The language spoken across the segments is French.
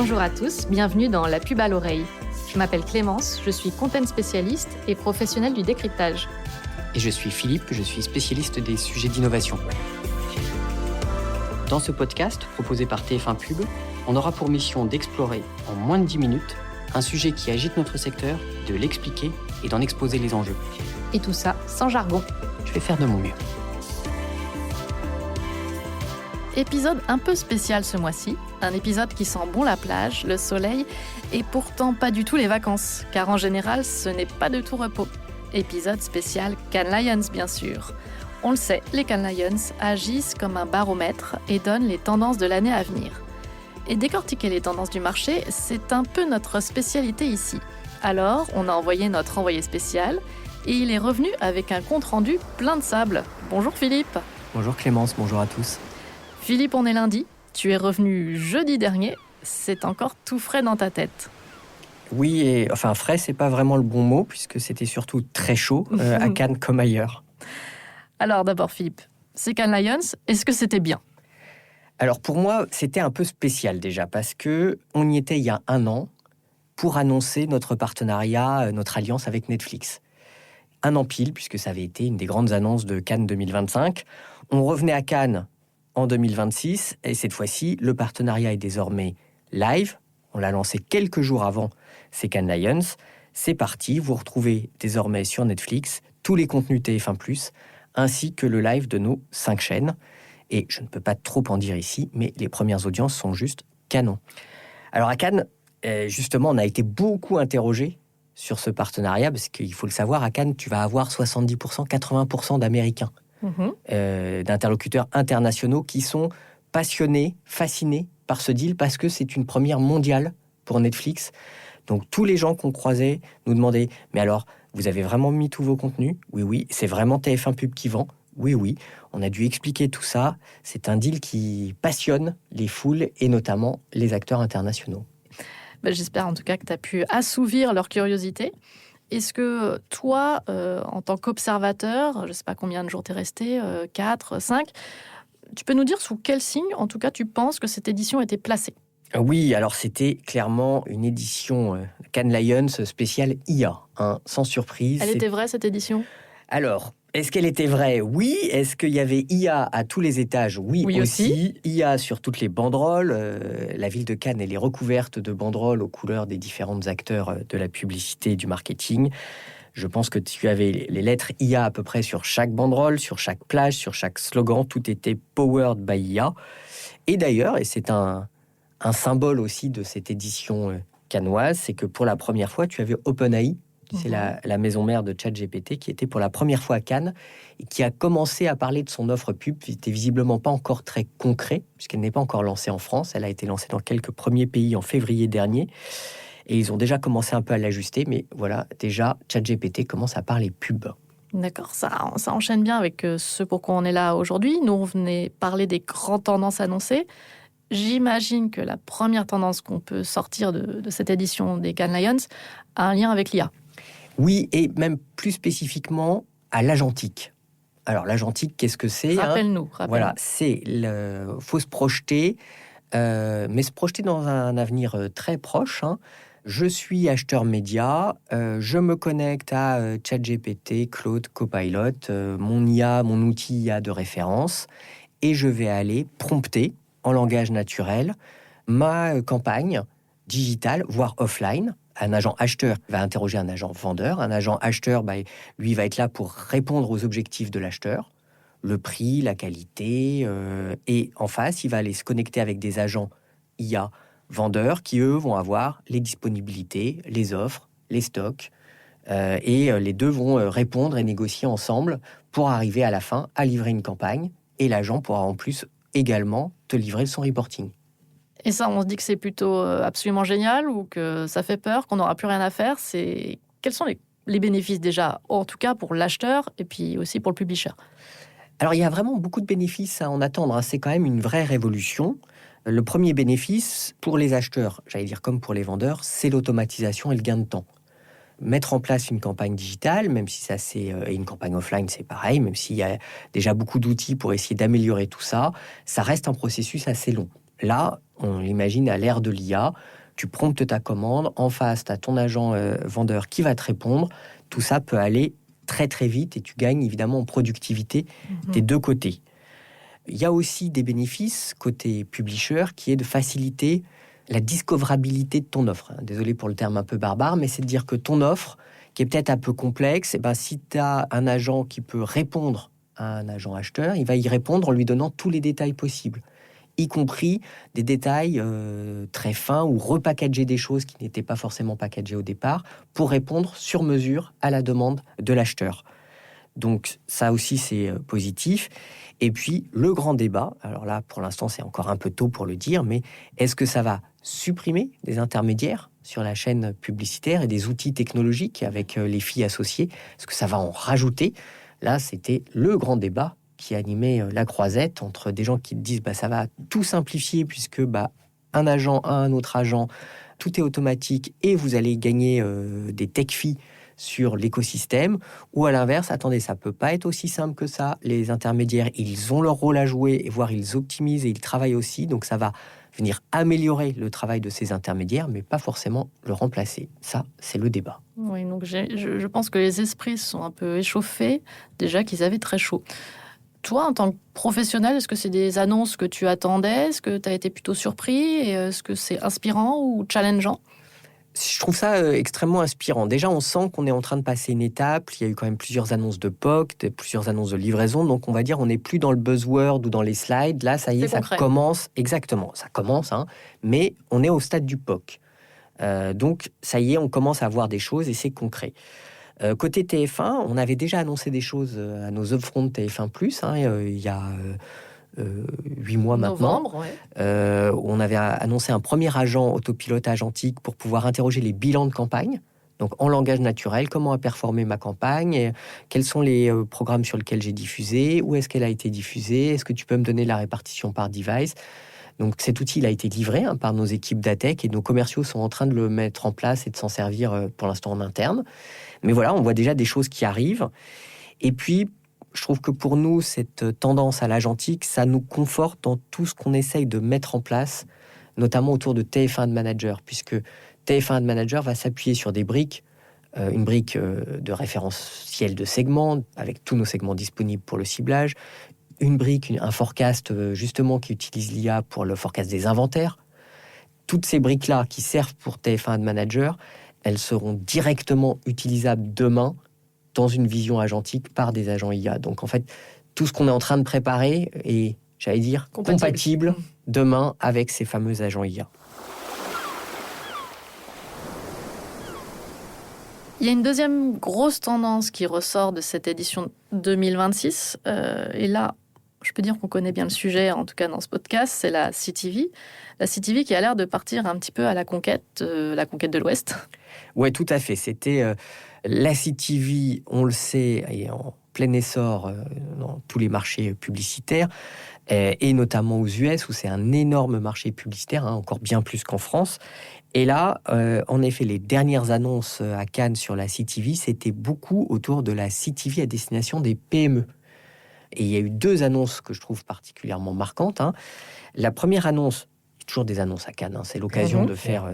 Bonjour à tous, bienvenue dans La Pub à l'oreille. Je m'appelle Clémence, je suis content spécialiste et professionnelle du décryptage. Et je suis Philippe, je suis spécialiste des sujets d'innovation. Dans ce podcast, proposé par TF1 Pub, on aura pour mission d'explorer, en moins de 10 minutes, un sujet qui agite notre secteur, de l'expliquer et d'en exposer les enjeux. Et tout ça sans jargon. Je vais faire de mon mieux. Épisode un peu spécial ce mois-ci, un épisode qui sent bon la plage, le soleil et pourtant pas du tout les vacances, car en général ce n'est pas de tout repos. Épisode spécial Cannes Lions bien sûr. On le sait, les Cannes Lions agissent comme un baromètre et donnent les tendances de l'année à venir. Et décortiquer les tendances du marché, c'est un peu notre spécialité ici. Alors, on a envoyé notre envoyé spécial et il est revenu avec un compte-rendu plein de sable. Bonjour Philippe. Bonjour Clémence, bonjour à tous. Philippe, on est lundi, tu es revenu jeudi dernier, c'est encore tout frais dans ta tête. Oui, et enfin frais, c'est pas vraiment le bon mot, puisque c'était surtout très chaud, à Cannes comme ailleurs. Alors d'abord Philippe, ces Cannes Lions, est-ce que c'était bien ? Alors pour moi, c'était un peu spécial déjà, parce que on y était il y a 1 an pour annoncer notre partenariat, notre alliance avec Netflix. 1 an pile, puisque ça avait été une des grandes annonces de Cannes 2025. On revenait à Cannes en 2026, et cette fois-ci, le partenariat est désormais live. On l'a lancé quelques jours avant ces Cannes Lions. C'est parti, vous retrouvez désormais sur Netflix tous les contenus TF1+, ainsi que le live de nos 5 chaînes. Et je ne peux pas trop en dire ici, mais les premières audiences sont juste canon. Alors à Cannes, justement, on a été beaucoup interrogés sur ce partenariat, parce qu'il faut le savoir, à Cannes, tu vas avoir 70%, 80% d'Américains. D'interlocuteurs internationaux qui sont passionnés, fascinés par ce deal parce que c'est une première mondiale pour Netflix. Donc tous les gens qu'on croisait nous demandaient « Mais alors, vous avez vraiment mis tous vos contenus ?» Oui, oui. « C'est vraiment TF1 Pub qui vend ?» Oui, oui. On a dû expliquer tout ça. C'est un deal qui passionne les foules et notamment les acteurs internationaux. J'espère en tout cas que tu as pu assouvir leur curiosité. Est-ce que toi, en tant qu'observateur, je ne sais pas combien de jours tu es resté, 4, 5, tu peux nous dire sous quel signe, en tout cas, tu penses que cette édition était placée ? Oui, alors c'était clairement une édition Cannes Lions spéciale IA, sans surprise. Elle était vraie, cette édition ? Alors, est-ce qu'elle était vraie ? Oui. Est-ce qu'il y avait IA à tous les étages ? Oui aussi. IA sur toutes les banderoles. La ville de Cannes, elle est recouverte de banderoles aux couleurs des différents acteurs de la publicité et du marketing. Je pense que tu avais les lettres IA à peu près sur chaque banderole, sur chaque plage, sur chaque slogan. Tout était powered by IA. Et d'ailleurs, et c'est un symbole aussi de cette édition cannoise, c'est que pour la première fois, tu avais OpenAI. C'est la maison mère de ChatGPT qui était pour la première fois à Cannes et qui a commencé à parler de son offre pub. C'était visiblement pas encore très concret puisqu'elle n'est pas encore lancée en France. Elle a été lancée dans quelques premiers pays en février dernier et ils ont déjà commencé un peu à l'ajuster. Mais voilà, déjà, ChatGPT commence à parler pub. D'accord, ça enchaîne bien avec ce pourquoi on est là aujourd'hui. Nous, on venait parler des grandes tendances annoncées. J'imagine que la première tendance qu'on peut sortir de cette édition des Cannes Lions a un lien avec l'IA. Oui, et même plus spécifiquement à l'agentique. Alors, l'agentique, qu'est-ce que c'est ? Rappelle-nous. Voilà, faut se projeter, mais se projeter dans un avenir très proche. Je suis acheteur média, je me connecte à ChatGPT, Claude, Copilot, mon IA, mon outil IA de référence, et je vais aller prompter en langage naturel ma campagne digitale, voire offline. Un agent acheteur va interroger un agent vendeur. Un agent acheteur, lui, va être là pour répondre aux objectifs de l'acheteur. Le prix, la qualité. Et en face, il va aller se connecter avec des agents IA vendeurs qui, eux, vont avoir les disponibilités, les offres, les stocks. Et les deux vont répondre et négocier ensemble pour arriver à la fin à livrer une campagne. Et l'agent pourra en plus également te livrer son reporting. Et ça, on se dit que c'est plutôt absolument génial ou que ça fait peur, qu'on n'aura plus rien à faire. Quels sont les bénéfices déjà, en tout cas pour l'acheteur et puis aussi pour le publisher ? Alors, il y a vraiment beaucoup de bénéfices à en attendre. C'est quand même une vraie révolution. Le premier bénéfice pour les acheteurs, j'allais dire comme pour les vendeurs, c'est l'automatisation et le gain de temps. Mettre en place une campagne digitale, même si ça c'est et une campagne offline, c'est pareil, même s'il y a déjà beaucoup d'outils pour essayer d'améliorer tout ça, ça reste un processus assez long. Là, on l'imagine à l'ère de l'IA, tu promptes ta commande, en face, tu as ton agent vendeur qui va te répondre. Tout ça peut aller très très vite et tu gagnes évidemment en productivité des deux côtés. Il y a aussi des bénéfices côté publisher qui est de faciliter la discoverabilité de ton offre. Désolé pour le terme un peu barbare, mais c'est de dire que ton offre, qui est peut-être un peu complexe, si tu as un agent qui peut répondre à un agent acheteur, il va y répondre en lui donnant tous les détails possibles, y compris des détails très fins ou repackager des choses qui n'étaient pas forcément packagées au départ pour répondre sur mesure à la demande de l'acheteur. Donc ça aussi, c'est positif. Et puis, le grand débat, alors là, pour l'instant, c'est encore un peu tôt pour le dire, mais est-ce que ça va supprimer des intermédiaires sur la chaîne publicitaire et des outils technologiques avec les filles associées? Est-ce que ça va en rajouter? Là, c'était le grand débat qui animait la croisette entre des gens qui disent ça va tout simplifier puisque un agent a un autre agent, tout est automatique et vous allez gagner des tech fees sur l'écosystème, ou à l'inverse, attendez, ça peut pas être aussi simple que ça. Les intermédiaires, ils ont leur rôle à jouer, et voire ils optimisent et ils travaillent aussi, donc ça va venir améliorer le travail de ces intermédiaires, mais pas forcément le remplacer. Ça, c'est le débat. Oui, donc je pense que les esprits sont un peu échauffés, déjà qu'ils avaient très chaud. Toi, en tant que professionnel, est-ce que c'est des annonces que tu attendais? Est-ce que tu as été plutôt surpris? Et est-ce que c'est inspirant ou challengeant? Je trouve ça extrêmement inspirant. Déjà, on sent qu'on est en train de passer une étape. Il y a eu quand même plusieurs annonces de POC, plusieurs annonces de livraison. Donc, on va dire, on n'est plus dans le buzzword ou dans les slides. Là, ça y est, ça commence. Exactement, ça commence. Mais on est au stade du POC. Donc, ça y est, on commence à voir des choses et c'est concret. Côté TF1, on avait déjà annoncé des choses à nos upfront TF1+, il y a 8 mois maintenant. Novembre, ouais. On avait annoncé un premier agent autopilotage antique pour pouvoir interroger les bilans de campagne. Donc, en langage naturel, comment a performé ma campagne, et quels sont les programmes sur lesquels j'ai diffusé, où est-ce qu'elle a été diffusée, est-ce que tu peux me donner la répartition par device? Donc, cet outil il a été livré par nos équipes d'ATech et nos commerciaux sont en train de le mettre en place et de s'en servir pour l'instant en interne. Mais voilà, on voit déjà des choses qui arrivent. Et puis, je trouve que pour nous, cette tendance à l'agentique, ça nous conforte dans tout ce qu'on essaye de mettre en place, notamment autour de TF1 Ad Manager, puisque TF1 Ad Manager va s'appuyer sur des briques, une brique de référentiel de segments, avec tous nos segments disponibles pour le ciblage, une brique, un forecast justement qui utilise l'IA pour le forecast des inventaires. Toutes ces briques-là qui servent pour TF1 Ad Manager, elles seront directement utilisables demain dans une vision agentique par des agents IA. Donc en fait, tout ce qu'on est en train de préparer est, j'allais dire, compatible demain avec ces fameux agents IA. Il y a une deuxième grosse tendance qui ressort de cette édition 2026. Et là, je peux dire qu'on connaît bien le sujet, en tout cas dans ce podcast, c'est la CTV. La CTV qui a l'air de partir un petit peu à la conquête de l'Ouest. Ouais, tout à fait. C'était la CTV, on le sait, est en plein essor dans tous les marchés publicitaires, et notamment aux US, où c'est un énorme marché publicitaire, encore bien plus qu'en France. Et là, en effet, les dernières annonces à Cannes sur la CTV, c'était beaucoup autour de la CTV à destination des PME. Et il y a eu 2 annonces que je trouve particulièrement marquantes. La première annonce, toujours des annonces à Cannes, c'est l'occasion de faire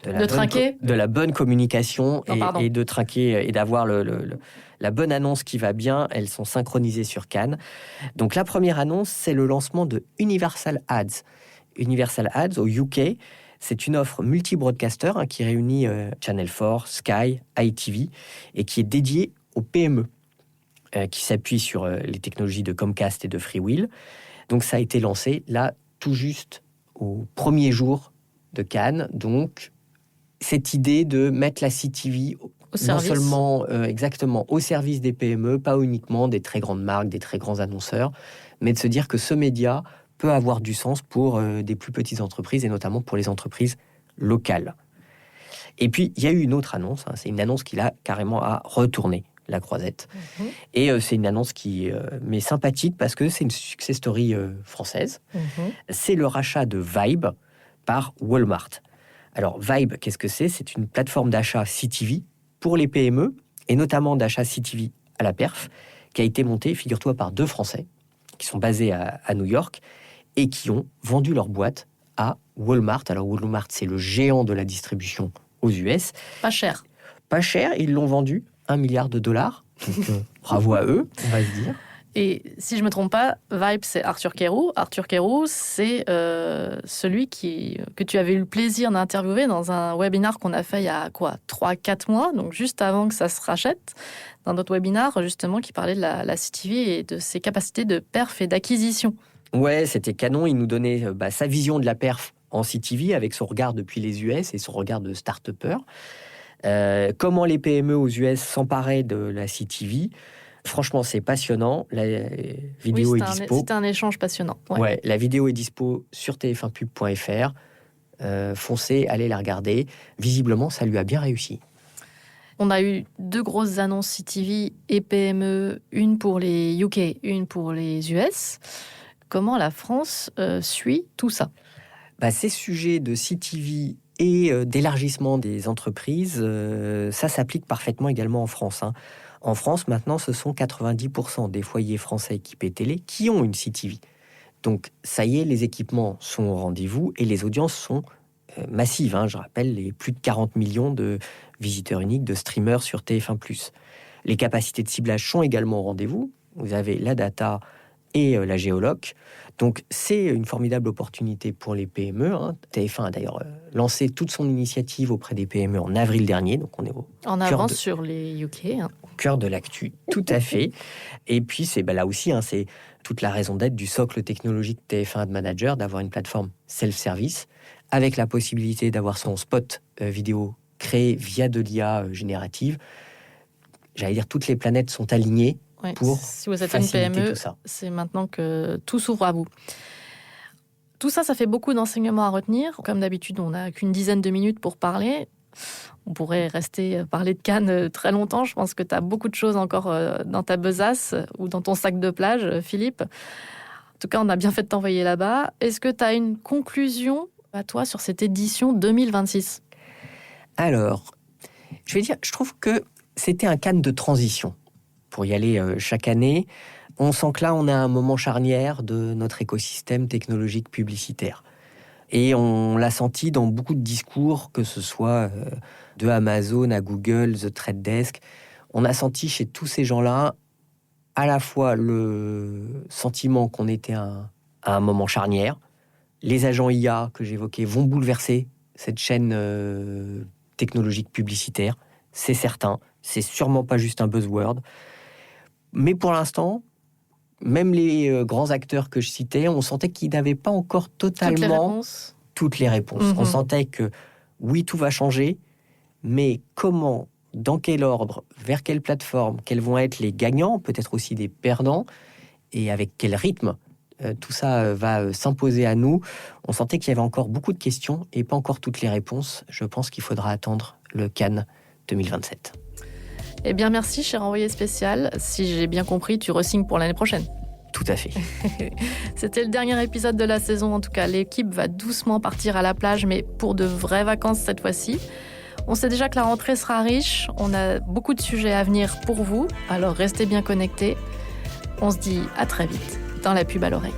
de la bonne communication et de trinquer et d'avoir la bonne annonce qui va bien. Elles sont synchronisées sur Cannes. Donc la première annonce, c'est le lancement de Universal Ads. Universal Ads au UK, c'est une offre multi-broadcaster qui réunit Channel 4, Sky, ITV et qui est dédiée aux PME. Qui s'appuie sur les technologies de Comcast et de Freewheel. Donc ça a été lancé là tout juste au premier jour de Cannes. Donc cette idée de mettre la CTV non seulement exactement au service des PME, pas uniquement des très grandes marques, des très grands annonceurs, mais de se dire que ce média peut avoir du sens pour des plus petites entreprises et notamment pour les entreprises locales. Et puis il y a eu une autre annonce, c'est une annonce qui là carrément a retourné la croisette. Et c'est une annonce qui m'est sympathique parce que c'est une success story française. C'est le rachat de Vibe par Walmart. Alors Vibe, qu'est-ce que c'est? C'est une plateforme d'achat CTV pour les PME et notamment d'achat CTV à la perf qui a été montée, figure-toi, par 2 Français qui sont basés à New York et qui ont vendu leur boîte à Walmart. Alors Walmart, c'est le géant de la distribution aux US. Pas cher. Pas cher, ils l'ont vendu $1 milliard. Donc bravo à eux, on va se dire. Et si je ne me trompe pas, Vibe, c'est Arthur Kérou. Arthur Kérou, c'est celui que tu avais eu le plaisir d'interviewer dans un webinar qu'on a fait il y a 3-4 mois, donc juste avant que ça se rachète, dans notre webinar justement qui parlait de la CTV et de ses capacités de perf et d'acquisition. Ouais, c'était canon. Il nous donnait sa vision de la perf en CTV avec son regard depuis les US et son regard de start-upper. Comment les PME aux US s'emparaient de la CTV. Franchement, c'est passionnant. La vidéo est dispo. C'était un échange passionnant. Ouais, la vidéo est dispo sur tf1pub.fr. Foncez, allez la regarder. Visiblement, ça lui a bien réussi. On a eu 2 grosses annonces CTV et PME, une pour les UK, une pour les US. Comment la France suit tout ça ? Ces sujets de CTV et d'élargissement des entreprises, ça s'applique parfaitement également en France. En France, maintenant, ce sont 90% des foyers français équipés télé qui ont une CTV. Donc, ça y est, les équipements sont au rendez-vous et les audiences sont massives. Je rappelle, les plus de 40 millions de visiteurs uniques, de streamers sur TF1+. Les capacités de ciblage sont également au rendez-vous. Vous avez la data et la géoloc. Donc, c'est une formidable opportunité pour les PME. TF1 a d'ailleurs lancé toute son initiative auprès des PME en avril dernier. Donc, on est en avance sur les UK. Au cœur de l'actu, tout à fait. Et puis, c'est là aussi, c'est toute la raison d'être du socle technologique TF1 Ad Manager, d'avoir une plateforme self-service avec la possibilité d'avoir son spot vidéo créé via de l'IA générative. J'allais dire, toutes les planètes sont alignées. Oui, pour si vous êtes une PME, c'est maintenant que tout s'ouvre à vous. Tout ça, ça fait beaucoup d'enseignements à retenir. Comme d'habitude, on n'a qu'une dizaine de minutes pour parler. On pourrait rester parler de Cannes très longtemps. Je pense que tu as beaucoup de choses encore dans ta besace ou dans ton sac de plage, Philippe. En tout cas, on a bien fait de t'envoyer là-bas. Est-ce que tu as une conclusion à toi sur cette édition 2026 ? Alors, je vais dire, je trouve que c'était un Cannes de transition. Pour y aller chaque année, on sent que là, on a un moment charnière de notre écosystème technologique publicitaire. Et on l'a senti dans beaucoup de discours, que ce soit de Amazon à Google, The Trade Desk. On a senti chez tous ces gens-là à la fois le sentiment qu'on était à un moment charnière. Les agents IA que j'évoquais vont bouleverser cette chaîne technologique publicitaire. C'est certain. C'est sûrement pas juste un buzzword. Mais pour l'instant, même les grands acteurs que je citais, on sentait qu'ils n'avaient pas encore totalement toutes les réponses. On sentait que oui, tout va changer, mais comment, dans quel ordre, vers quelle plateforme, quels vont être les gagnants, peut-être aussi des perdants, et avec quel rythme tout ça va s'imposer à nous. On sentait qu'il y avait encore beaucoup de questions et pas encore toutes les réponses. Je pense qu'il faudra attendre le Cannes 2027. Eh bien, merci, cher envoyé spécial. Si j'ai bien compris, tu re-signes pour l'année prochaine. Tout à fait. C'était le dernier épisode de la saison. En tout cas, l'équipe va doucement partir à la plage, mais pour de vraies vacances cette fois-ci. On sait déjà que la rentrée sera riche. On a beaucoup de sujets à venir pour vous. Alors, restez bien connectés. On se dit à très vite dans la pub à l'oreille.